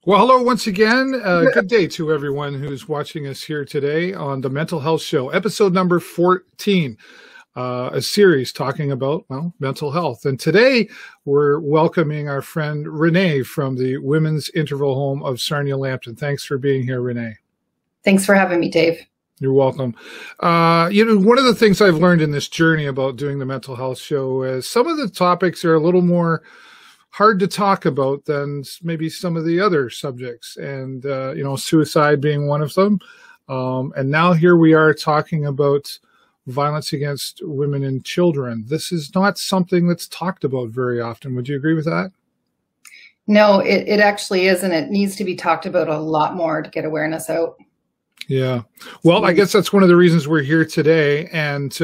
Well, hello once again. Good day to everyone who's watching us here today on the Mental Health Show, episode number 14, a series talking about, well, mental health. And today we're welcoming our friend Renee from the Women's Interval Home of Sarnia-Lambton. Thanks for being here, Renee. Thanks for having me, Dave. You're welcome. One of the things I've learned in this journey about doing the Mental Health Show is some of the topics are a little more hard to talk about than maybe some of the other subjects, and suicide being one of them. And now here we are talking about violence against women and children. This is not something that's talked about very often. Would you agree with that? No, it actually isn't. It needs to be talked about a lot more to get awareness out. Yeah. Well, I guess that's one of the reasons we're here today. And,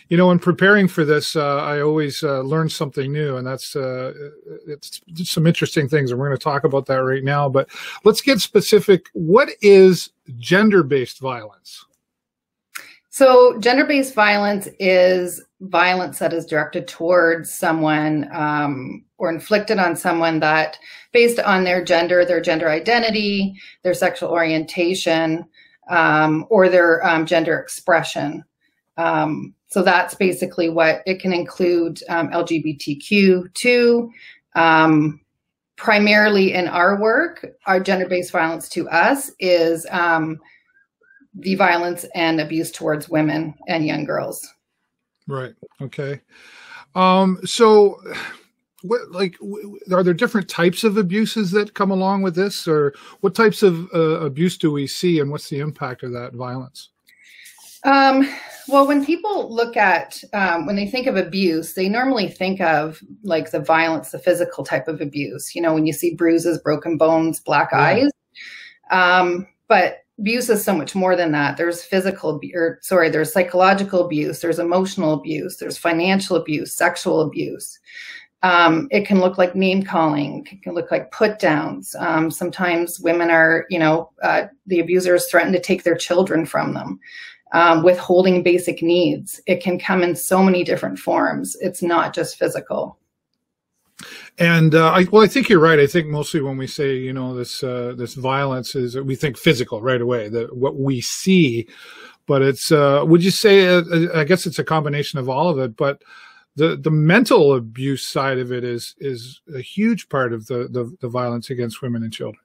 in preparing for this, I always learn something new, and that's it's some interesting things. And we're going to talk about that right now. But let's get specific. What is gender-based violence? So gender-based violence is violence that is directed towards someone or inflicted on someone that based on their gender identity, their sexual orientation, or their gender expression. So that's basically what it can include. LGBTQ too. Primarily in our work, our gender-based violence to us is the violence and abuse towards women and young girls. Right. Okay. So are there different types of abuses that come along with this, or what types of abuse do we see, and what's the impact of that violence? Well, when people look at, when they think of abuse, they normally think of like the violence, the physical type of abuse, when you see bruises, broken bones, black eyes. But abuse is so much more than that. There's there's psychological abuse, there's emotional abuse, there's financial abuse, sexual abuse. It can look like name calling, it can look like put downs. Sometimes women are, the abusers threaten to take their children from them, withholding basic needs. It can come in so many different forms. It's not just physical. And I think you're right. I think mostly when we say, this violence is, we think physical right away, what we see. But it's, would you say, I guess it's a combination of all of it, but the mental abuse side of it is a huge part of the violence against women and children.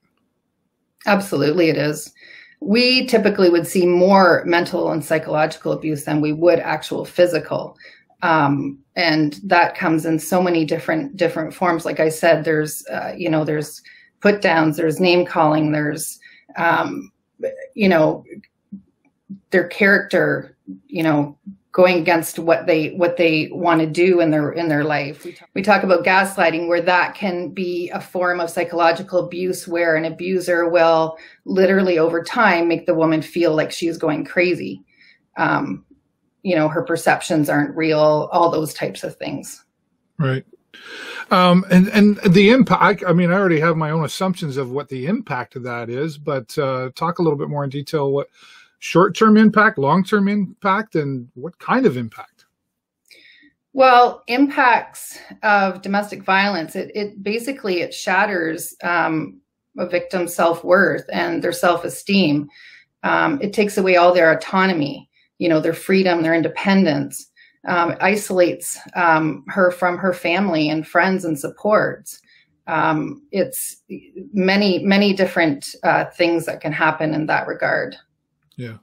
Absolutely, it is. We typically would see more mental and psychological abuse than we would actual physical. And that comes in so many different forms. Like I said, there's, there's put downs, there's name calling, there's, their character, going against what they want to do in their life. We talk about gaslighting, where that can be a form of psychological abuse, where an abuser will literally over time make the woman feel like she's going crazy. Her perceptions aren't real, all those types of things. Right. And the impact, I already have my own assumptions of what the impact of that is, but talk a little bit more in detail, what short-term impact, long-term impact, and what kind of impact? Well, impacts of domestic violence, it basically shatters a victim's self-worth and their self-esteem. It takes away all their autonomy, their freedom, their independence, isolates her from her family and friends and supports. It's many different things that can happen in that regard. Yeah.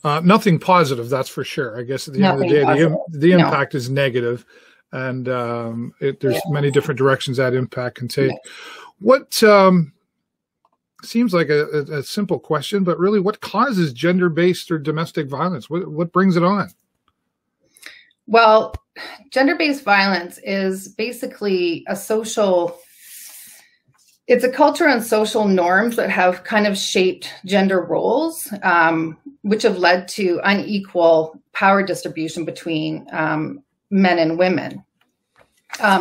Nothing positive, that's for sure. I guess at the end of the day, the impact is negative, and there's many different directions that impact can take. What seems like a simple question, but really, what causes gender-based or domestic violence? What brings it on? Well, gender-based violence is basically it's a culture and social norms that have kind of shaped gender roles, which have led to unequal power distribution between men and women.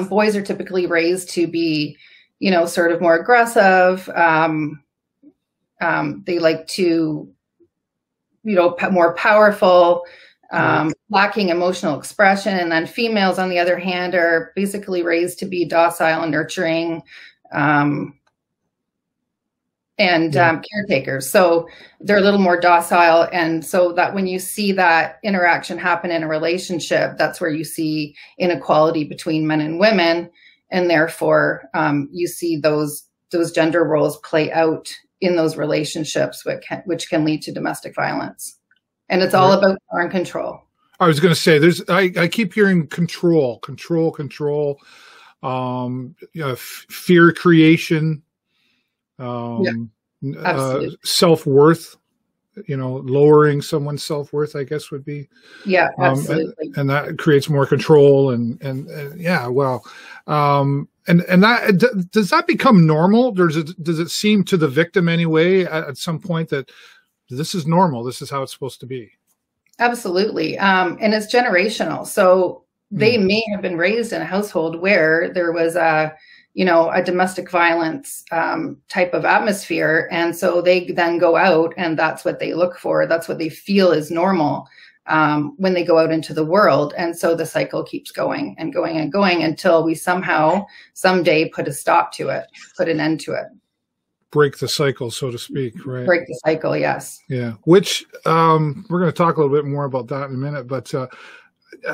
Boys are typically raised to be, sort of more aggressive. They like to, more powerful, lacking emotional expression. And then females, on the other hand, are basically raised to be docile and nurturing, and caretakers. So they're a little more docile. And so that when you see that interaction happen in a relationship, that's where you see inequality between men and women. And therefore, you see those gender roles play out in those relationships, which can lead to domestic violence. And it's all about power and control. I was going to say, I keep hearing control, fear creation, self-worth, lowering someone's self-worth, I guess would be. Yeah, absolutely. And that creates more control and that, does that become normal? Does it seem to the victim anyway at some point that this is normal, this is how it's supposed to be? Absolutely. And it's generational. So they may have been raised in a household where there was a domestic violence type of atmosphere. And so they then go out and that's what they look for. That's what they feel is normal when they go out into the world. And so the cycle keeps going and going and going until we somehow someday put a stop to it, put an end to it. Break the cycle, so to speak, right? Break the cycle, yes. Yeah, which we're going to talk a little bit more about that in a minute. But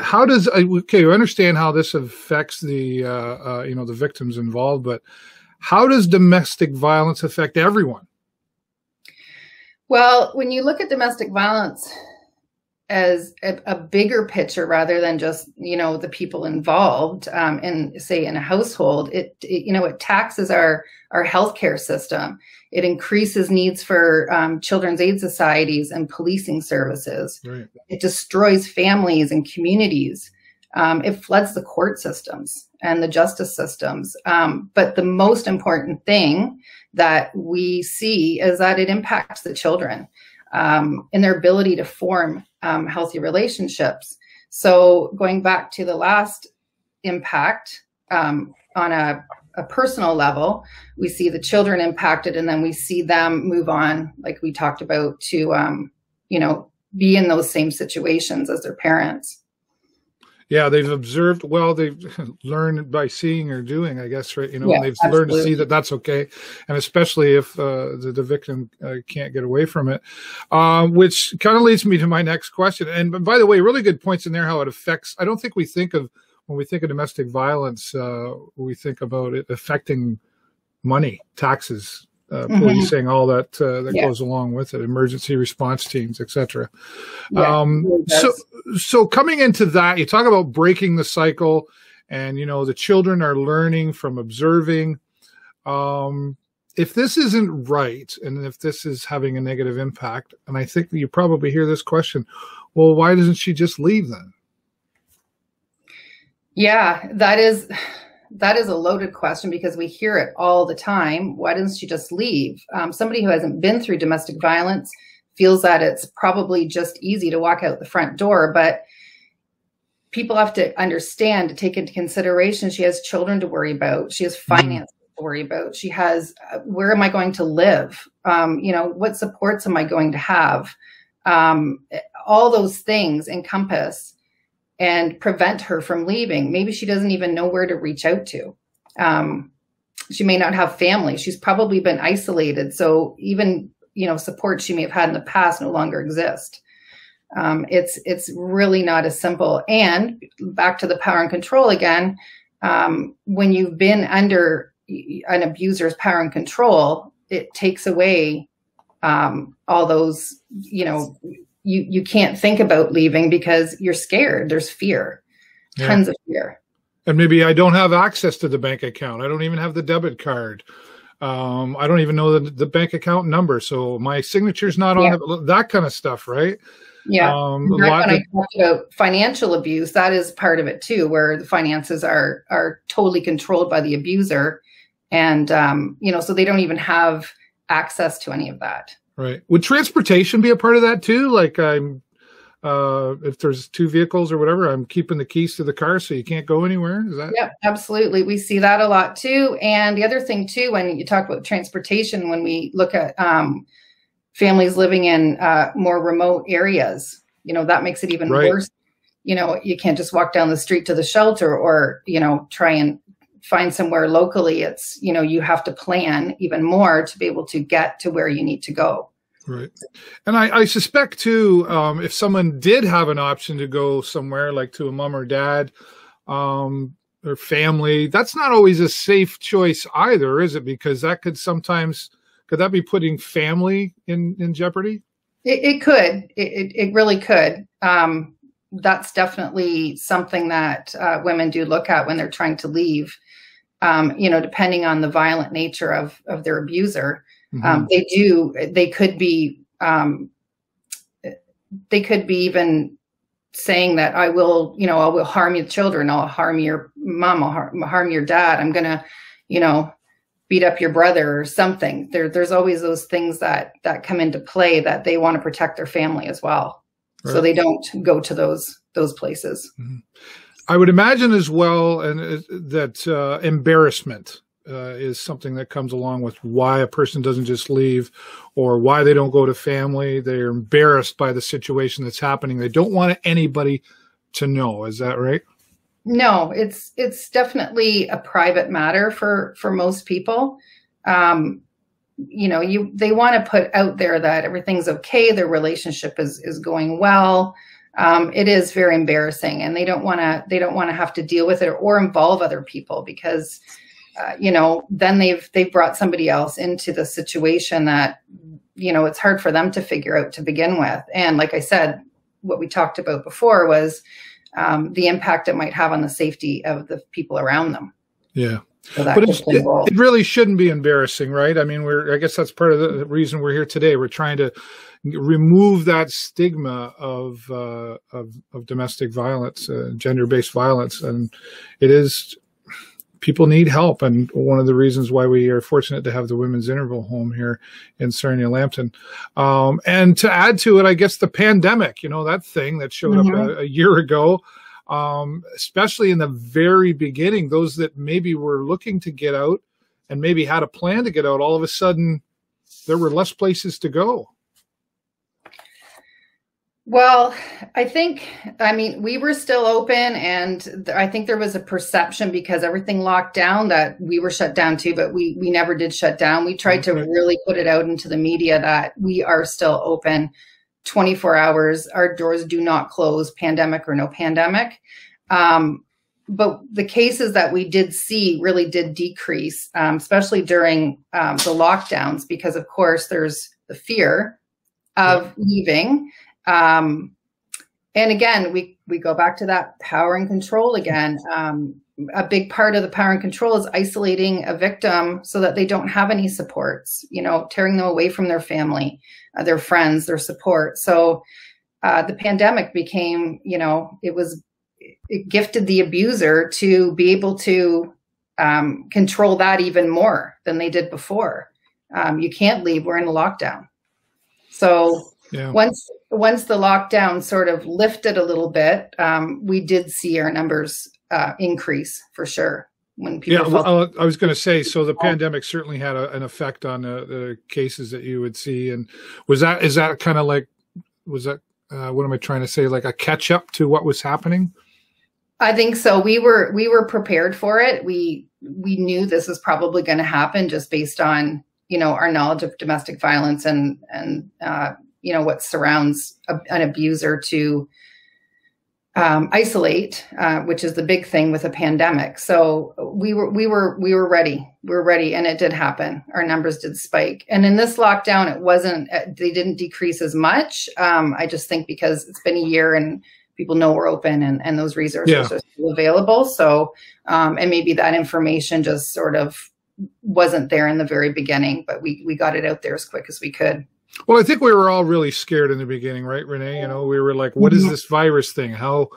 how does I understand how this affects the the victims involved, but how does domestic violence affect everyone? Well, when you look at domestic violence as a bigger picture rather than just the people involved in a household, it taxes our healthcare system. It increases needs for children's aid societies and policing services. Right. It destroys families and communities. It floods the court systems and the justice systems. But the most important thing that we see is that it impacts the children in their ability to form healthy relationships. So going back to the last impact on a personal level, we see the children impacted, and then we see them move on, like we talked about, to be in those same situations as their parents. Yeah, they've observed, they've learned by seeing or doing, I guess, right? And they've absolutely learned to see that that's okay. And especially if the victim can't get away from it, which kind of leads me to my next question. And by the way, really good points in there, how it affects, I don't think we think of, when we think of domestic violence, we think about it affecting money, taxes, policing, all that goes along with it, emergency response teams, etc. So coming into that, you talk about breaking the cycle, and the children are learning from observing. If this isn't right, and if this is having a negative impact, and I think you probably hear this question, well, why doesn't she just leave then? Yeah, that is a loaded question, because we hear it all the time. Why doesn't she just leave? Somebody who hasn't been through domestic violence feels that it's probably just easy to walk out the front door, but people have to understand, to take into consideration, she has children to worry about. She has finances to worry about. She has, where am I going to live? What supports am I going to have? All those things encompass and prevent her from leaving. Maybe she doesn't even know where to reach out to. She may not have family. She's probably been isolated. So even, support she may have had in the past no longer exist. It's really not as simple. And back to the power and control again, when you've been under an abuser's power and control, it takes away all those, you can't think about leaving because you're scared. There's fear, tons of fear. And maybe I don't have access to the bank account. I don't even have the debit card. I don't even know the bank account number. So my signature's not on it, that kind of stuff, right? Yeah. When I talk about financial abuse, that is part of it too, where the finances are totally controlled by the abuser. And, so they don't even have access to any of that. Right. Would transportation be a part of that too? Like if there's two vehicles or whatever, I'm keeping the keys to the car so you can't go anywhere. Is that? Yeah, absolutely. We see that a lot too. And the other thing too, when you talk about transportation, when we look at families living in more remote areas, that makes it even worse. You can't just walk down the street to the shelter or, try and find somewhere locally, it's, you know, you have to plan even more to be able to get to where you need to go. Right. And I suspect too, if someone did have an option to go somewhere like to a mom or dad, or family, that's not always a safe choice either, is it? Because that could sometimes, could that be putting family in jeopardy? It could. It really could. That's definitely something that women do look at when they're trying to leave. You know, depending on the violent nature of their abuser, they could be even saying that I will harm your children, I'll harm your mom, I'll harm your dad, I'm gonna, you know, beat up your brother or something. There's always those things that come into play, that they want to protect their family as well. Right. So they don't go to those places. Mm-hmm. I would imagine as well, and that embarrassment is something that comes along with why a person doesn't just leave, or why they don't go to family. They're embarrassed by the situation that's happening. They don't want anybody to know. Is that right? No, it's definitely a private matter for most people. You know, they want to put out there that everything's okay, their relationship is going well. It is very embarrassing, and they don't want to have to deal with it or involve other people, because you know, then they've brought somebody else into the situation that, you know, it's hard for them to figure out to begin with. And like I said, what we talked about before was the impact it might have on the safety of the people around them. Yeah. So but it really shouldn't be embarrassing, right? I mean, I guess that's part of the reason we're here today. We're trying to remove that stigma of domestic violence, gender-based violence. And it is, people need help. And one of the reasons why we are fortunate to have the Women's Interval Home here in Sarnia-Lambton. And to add to it, I guess the pandemic, you know, that thing that showed up a year ago, especially in the very beginning, those that maybe were looking to get out and maybe had a plan to get out, all of a sudden there were less places to go. Well, I mean, we were still open, and I think there was a perception, because everything locked down, that we were shut down too, but we never did shut down. We tried to really put it out into the media that we are still open 24 hours. Our doors do not close, pandemic or no pandemic. But the cases that we did see really did decrease, especially during the lockdowns, because of course there's the fear of leaving. And again, we go back to that power and control again. A big part of the power and control is isolating a victim so that they don't have any supports, you know, tearing them away from their family, their friends, their support. So the pandemic became, you know, it gifted the abuser to be able to control that even more than they did before. You can't leave, we're in a lockdown. So yeah. Once the lockdown sort of lifted a little bit, we did see our numbers increase for sure. When people I was going to say, so the pandemic certainly had an effect on the cases that you would see. And is that kind of like, what am I trying to say? Like a catch up to what was happening? I think so. We were prepared for it. We knew this was probably going to happen, just based on, you know, our knowledge of domestic violence and you know, what surrounds an abuser to isolate, which is the big thing with a pandemic. So we were ready. We were ready, and it did happen. Our numbers did spike. And in this lockdown, they didn't decrease as much. I just think because it's been a year and people know we're open, and those resources are still available. So, and maybe that information just sort of wasn't there in the very beginning, but we got it out there as quick as we could. Well, I think we were all really scared in the beginning, right, Renee? You know, we were like, what is this virus thing? How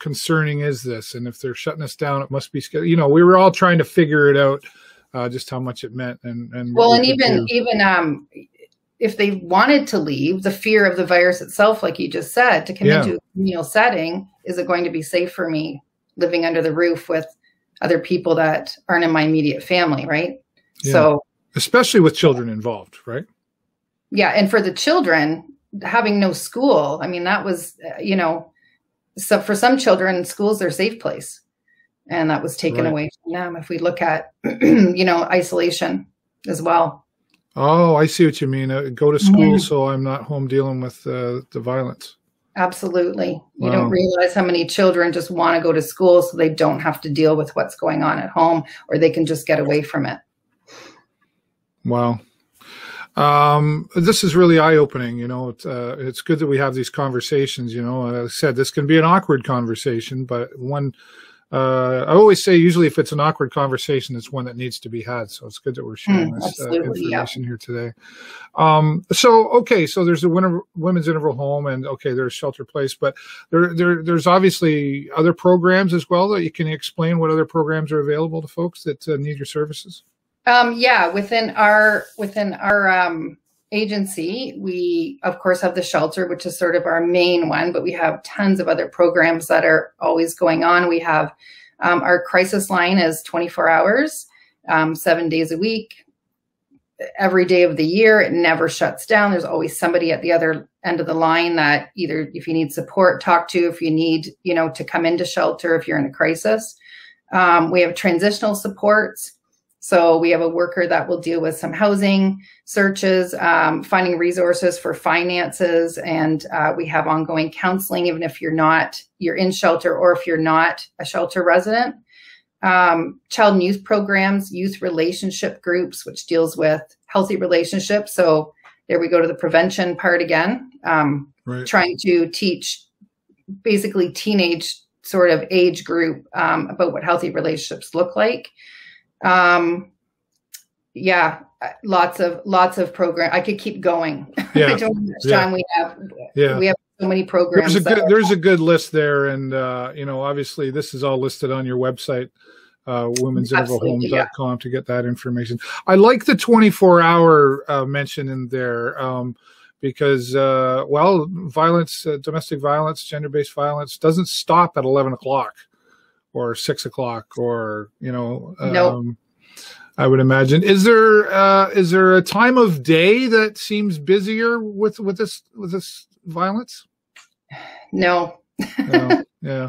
concerning is this? And if they're shutting us down, it must be scary. You know, we were all trying to figure it out, just how much it meant. And well, and even if they wanted to leave, the fear of the virus itself, like you just said, to come into a communal setting, is it going to be safe for me living under the roof with other people that aren't in my immediate family, right? Yeah. So, especially with children involved, right? Yeah. And for the children, having no school, I mean, that was, you know, so for some children, school's their safe place. and that was taken away from them. If we look at, isolation as well. Oh, I see what you mean. Go to school so I'm not home dealing with the violence. Absolutely. You don't realize how many children just want to go to school so they don't have to deal with what's going on at home, or they can just get away from it. Wow. This is really eye-opening. It's good that we have these conversations. As I said, this can be an awkward conversation, but I always say usually if it's an awkward conversation, it's one that needs to be had. So it's good that we're sharing this information here today. So there's a women's interval home, and there's Shelter Place, but there's obviously other programs as well. That you can explain what other programs are available to folks that need your services. Within our agency, we of course have the shelter, which is sort of our main one, but we have tons of other programs that are always going on. We have our crisis line is 24 hours, 7 days a week, every day of the year. It never shuts down. There's always somebody at the other end of the line that either if you need support, talk to, if you need, to come into shelter, if you're in a crisis. We have transitional supports. So we have a worker that will deal with some housing searches, finding resources for finances, and we have ongoing counseling, even if you're in shelter or if you're not a shelter resident. Child and youth programs, youth relationship groups, which deals with healthy relationships. So there we go to the prevention part again, trying to teach basically teenage sort of age group about what healthy relationships look like. Lots of program. I could keep going. Yeah. I don't know how much time we have. Yeah. We have so many programs. There's a good list there. And, obviously this is all listed on your website, women'sintervalhomes.com to get that information. I like the 24-hour mention in there because, violence, domestic violence, gender-based violence doesn't stop at 11 o'clock. Or 6 o'clock, or nope. I would imagine. Is there a time of day that seems busier with this violence? No. Yeah.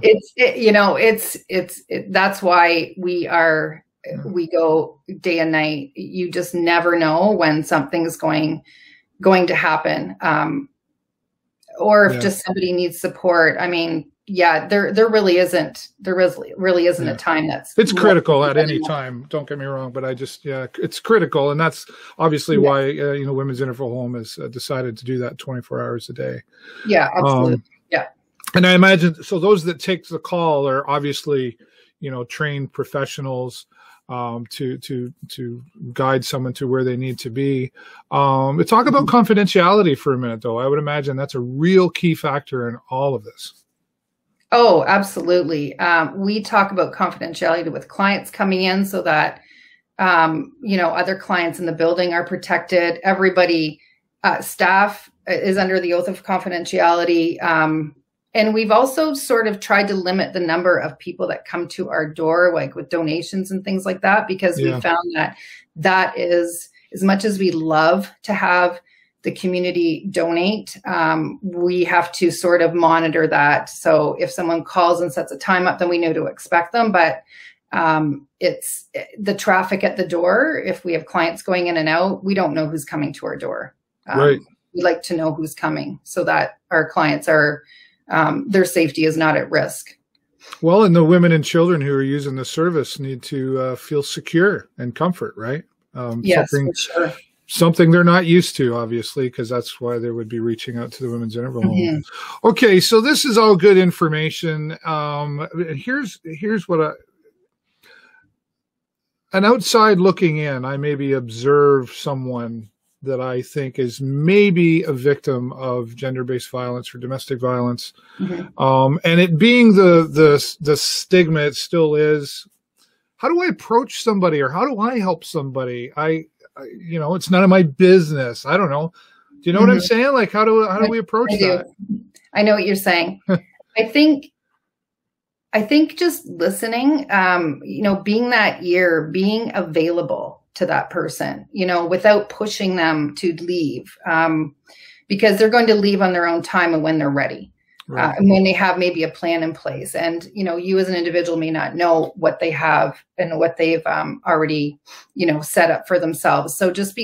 That's why we go day and night. You just never know when something's going to happen, or if just somebody needs support. I mean. Yeah, there really isn't a time it's critical at any time. Don't get me wrong, but it's critical, and that's obviously why Women's Interval Home has decided to do that 24 hours a day. Yeah, absolutely. And I imagine so those that take the call are obviously trained professionals to guide someone to where they need to be. Talk about confidentiality for a minute, though. I would imagine that's a real key factor in all of this. Oh, absolutely. We talk about confidentiality with clients coming in so that, other clients in the building are protected. Everybody, staff is under the oath of confidentiality. And we've also sort of tried to limit the number of people that come to our door, like with donations and things like that, because we found that is, as much as we love to have the community donate, we have to sort of monitor that. So if someone calls and sets a time up, then we know to expect them. But it's the traffic at the door. If we have clients going in and out, we don't know who's coming to our door. Right. We like to know who's coming so that our clients are, their safety is not at risk. Well, and the women and children who are using the service need to feel secure and comfort, right? Yes, for sure. Something they're not used to, obviously, because that's why they would be reaching out to the Women's Interval Home. Okay, so this is all good information. Here's what an outside looking in, I maybe observe someone that I think is maybe a victim of gender-based violence or domestic violence, and it being the stigma it still is. How do I approach somebody, or how do I help somebody? It's none of my business. I don't know. Do you know what I'm saying? Like, how do we approach that? I know what you're saying. I think just listening, being that ear, being available to that person, without pushing them to leave, because they're going to leave on their own time and when they're ready. Right. And when they have maybe a plan in place, and you as an individual may not know what they have and what they've already set up for themselves. So just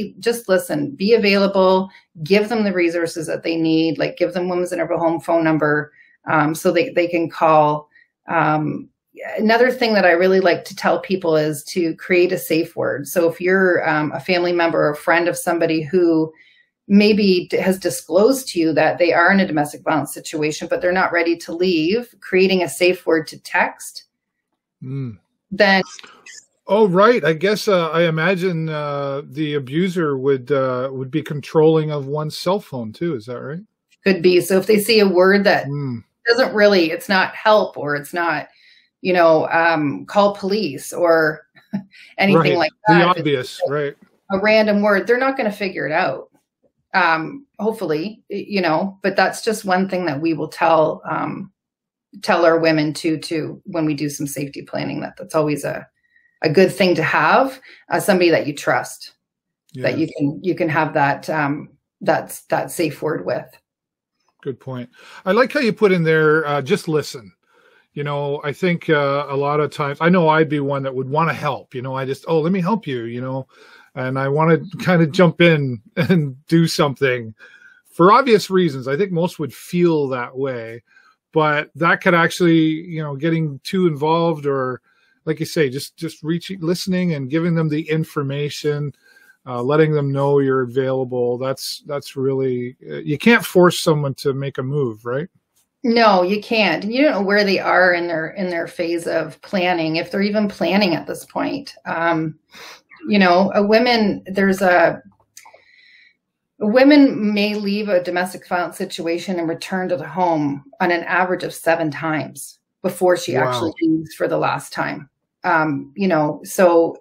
listen, be available, give them the resources that they need, like give them Women's Interval Home phone number, so they can call. Another thing that I really like to tell people is to create a safe word. So if you're a family member or a friend of somebody who maybe has disclosed to you that they are in a domestic violence situation, but they're not ready to leave, creating a safe word to text, then. Oh, right. I guess I imagine the abuser would be controlling of one's cell phone too. Is that right? Could be. So if they see a word that doesn't really, it's not help, or it's not, call police or anything like that. The obvious, right? A random word, they're not going to figure it out. Hopefully, but that's just one thing that we will tell our women to when we do some safety planning, that's always a good thing to have, somebody that you trust, that you can have that safe word with. Good point. I like how you put in there, just listen. I think a lot of times, I know I'd be one that would want to help. Let me help you, and I want to kind of jump in and do something for obvious reasons. I think most would feel that way, but that could actually, getting too involved, or like you say, just listening and giving them the information, letting them know you're available. That's really, you can't force someone to make a move, right? No, you can't. And you don't know where they are in their phase of planning, if they're even planning at this point. Women may leave a domestic violence situation and return to the home on an average of 7 times before she actually leaves for the last time. So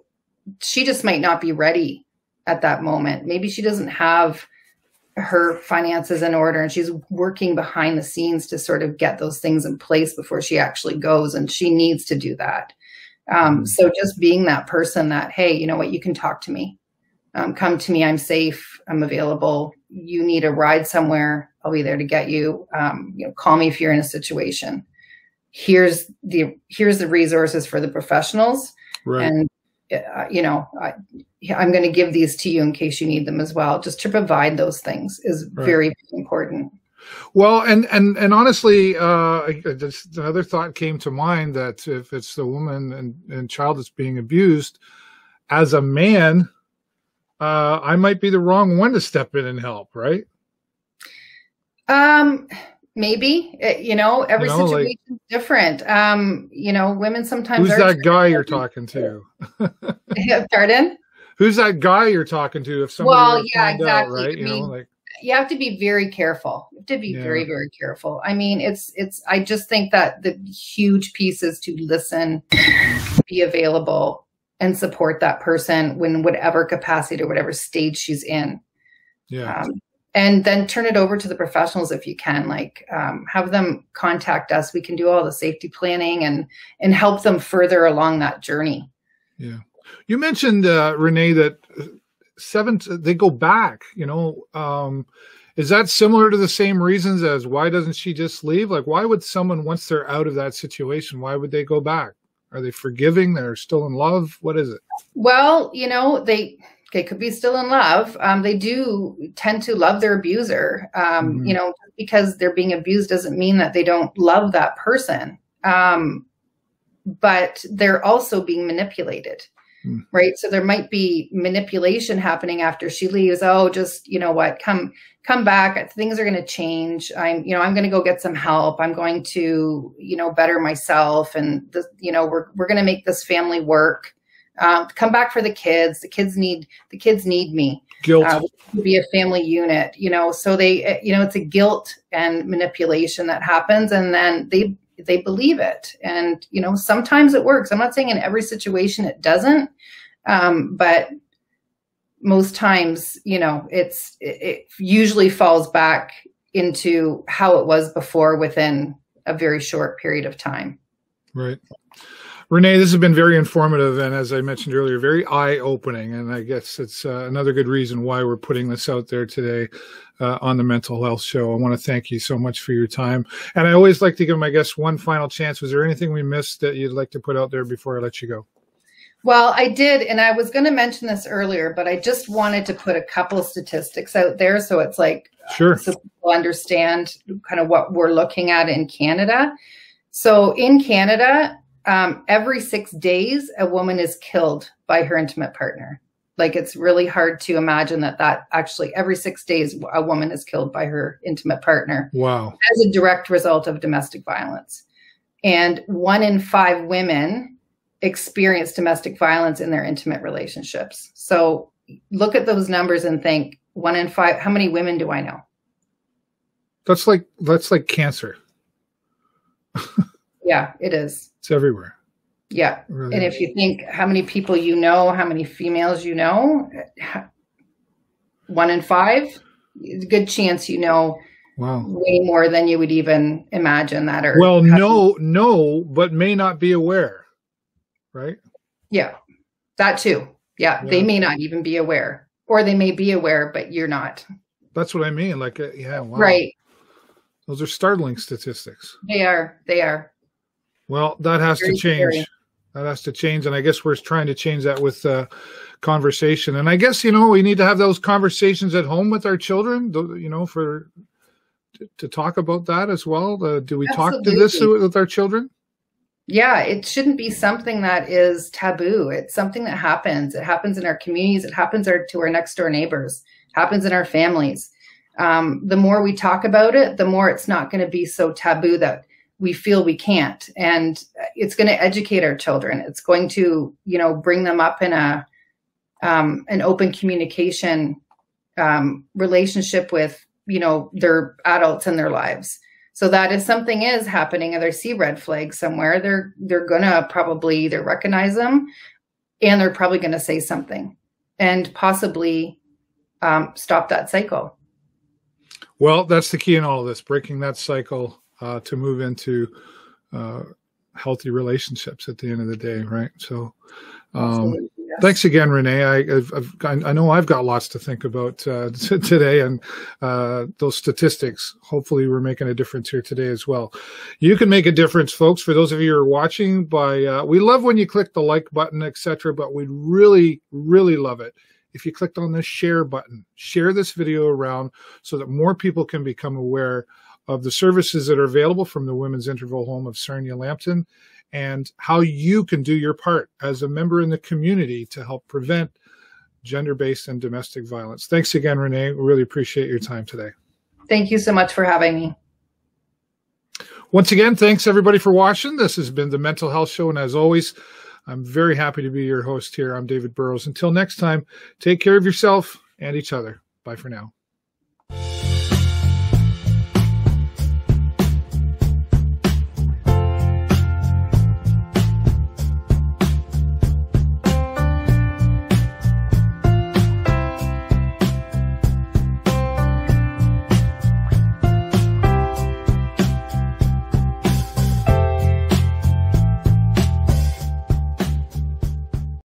she just might not be ready at that moment. Maybe she doesn't have her finances in order, and she's working behind the scenes to sort of get those things in place before she actually goes, and she needs to do that. So just being that person that, hey, you know what, you can talk to me, come to me, I'm safe, I'm available. You need a ride somewhere, I'll be there to get you. Call me if you're in a situation. Here's the resources for the professionals, right. And I'm going to give these to you in case you need them as well. Just to provide those things is very important. Well, and honestly, just another thought came to mind, that if it's the woman and child that's being abused, as a man, I might be the wrong one to step in and help, right? Maybe, every situation is different. Women sometimes. Who's that guy you're talking to? Pardon? Who's that guy you're talking to? If somebody, well, yeah, exactly. Out, right? You have to be very careful. You have to be very, very careful. I mean, I just think that the huge piece is to listen, be available, and support that person when whatever capacity or whatever stage she's in. Yeah. And then turn it over to the professionals if you can, have them contact us. We can do all the safety planning and help them further along that journey. Yeah. You mentioned, Renee, that they go back, is that similar to the same reasons as why doesn't she just leave? Like, why would someone, once they're out of that situation, why would they go back? Are they forgiving? They're still in love? What is it? Well, they could be still in love. They do tend to love their abuser. Because they're being abused doesn't mean that they don't love that person. But they're also being manipulated, right? So there might be manipulation happening after she leaves. Oh, just, come back. Things are going to change. I'm going to go get some help. I'm going to, better myself. And, we're going to make this family work. Come back for the kids. The kids need me. Guilt. Be a family unit, so they, it's a guilt and manipulation that happens. And then they believe it. And, sometimes it works. I'm not saying in every situation it doesn't. But most times, it usually falls back into how it was before within a very short period of time. Right. Renee, this has been very informative, and as I mentioned earlier, very eye-opening, and I guess it's another good reason why we're putting this out there today on the Mental Health Show. I want to thank you so much for your time, and I always like to give my guests one final chance. Was there anything we missed that you'd like to put out there before I let you go? Well, I did, and I was going to mention this earlier, but I just wanted to put a couple of statistics out there so it's like, sure, so people understand kind of what we're looking at in Canada. So in Canada, every 6 days, a woman is killed by her intimate partner. Like, it's really hard to imagine that actually every 6 days, a woman is killed by her intimate partner. Wow. As a direct result of domestic violence. And 1 in 5 women experience domestic violence in their intimate relationships. So look at those numbers and think, 1 in 5, how many women do I know? That's like cancer. Yeah, it is. It's everywhere. Yeah. Really. And if you think how many people you know, how many females you know, 1 in 5, a good chance you know. Wow. Way more than you would even imagine that. Or well, no, but may not be aware, right? Yeah, that too. Yeah, they may not even be aware, or they may be aware, but you're not. That's what I mean. Like, yeah, wow. Right. Those are startling statistics. They are. Well, that has to change. Scary. That has to change. And I guess we're trying to change that with conversation. And I guess, we need to have those conversations at home with our children, to talk about that as well. Do we talk to this with our children? Yeah, it shouldn't be something that is taboo. It's something that happens. It happens in our communities. It happens to our next door neighbors. It happens in our families. The more we talk about it, the more it's not going to be so taboo that we feel we can't. And it's going to educate our children. It's going to, bring them up in an open communication relationship with, their adults in their lives. So that if something is happening and they see red flags somewhere, they're going to probably either recognize them, and they're probably going to say something and possibly stop that cycle. Well, that's the key in all of this, breaking that cycle to move into healthy relationships at the end of the day, right? So thanks again, Renee. I know I've got lots to think about today, and those statistics. Hopefully we're making a difference here today as well. You can make a difference, folks, for those of you who are watching. We love when you click the like button, etc., but we'd really, really love it if you clicked on the share button. Share this video around so that more people can become aware of the services that are available from the Women's Interval Home of Sarnia-Lambton, and how you can do your part as a member in the community to help prevent gender-based and domestic violence. Thanks again, Renee. We really appreciate your time today. Thank you so much for having me. Once again, thanks everybody for watching. This has been the Mental Health Show, and as always, I'm very happy to be your host here. I'm David Burrows. Until next time, take care of yourself and each other. Bye for now.